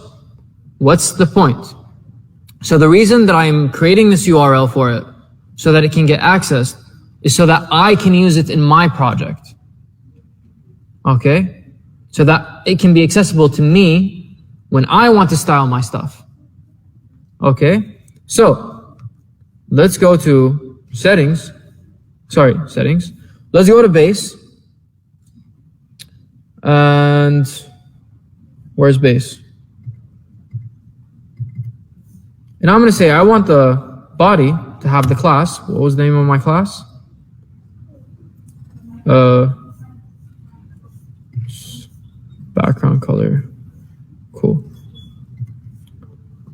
What's the point? So the reason that I'm creating this URL for it, so that it can get accessed, is so that I can use it in my project. Okay? So that it can be accessible to me when I want to style my stuff. Okay? So, let's go to settings. Settings. Let's go to base. And where's base? And I'm going to say I want the body to have the class. What was the name of my class? Background color. Cool.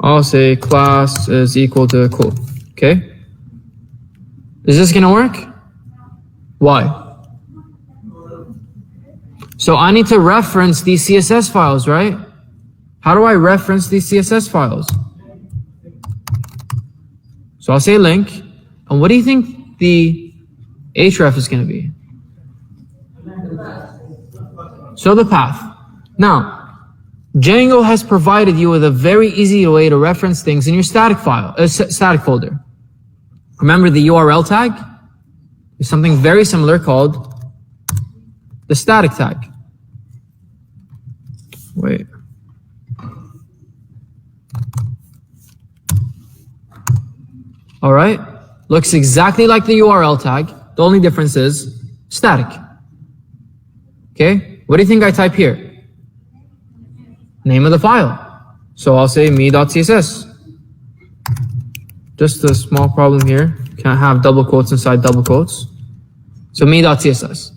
I'll say class is equal to cool. Okay? Is this gonna work? Why? So I need to reference these CSS files, right? How do I reference these CSS files? So I'll say link, and what do you think the href is gonna be? So the path. Now, Django has provided you with a very easy way to reference things in your static file, static folder. Remember the URL tag? There's something very similar called the static tag. Wait. All right. Looks exactly like the URL tag. The only difference is static. Okay. What do you think I type here? Name of the file. So I'll say me.css. Just a small problem here. Can't have double quotes inside double quotes. So me.css.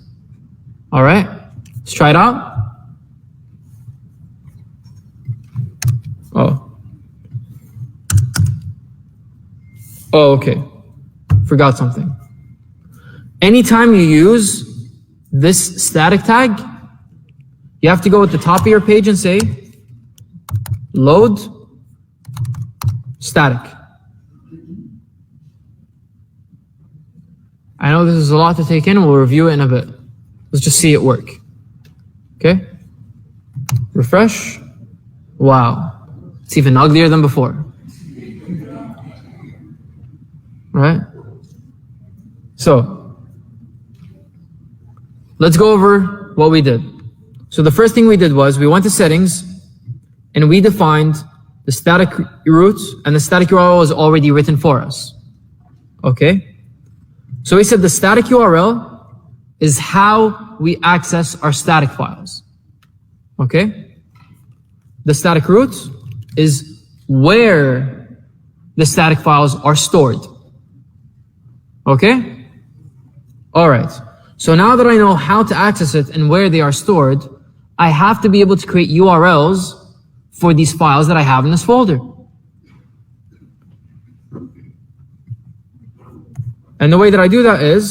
All right. Let's try it out. Oh, okay. Forgot something. Anytime you use this static tag, you have to go at the top of your page and say load static. I know this is a lot to take in. We'll review it in a bit. Let's just see it work. Okay. Refresh. Wow. It's even uglier than before. Right? So, let's go over what we did. So the first thing we did was we went to settings and we defined the static root, and the static URL was already written for us. Okay? So we said the static URL is how we access our static files. Okay? The static root is where the static files are stored. Okay? All right. So now that I know how to access it and where they are stored, I have to be able to create URLs for these files that I have in this folder. And the way that I do that is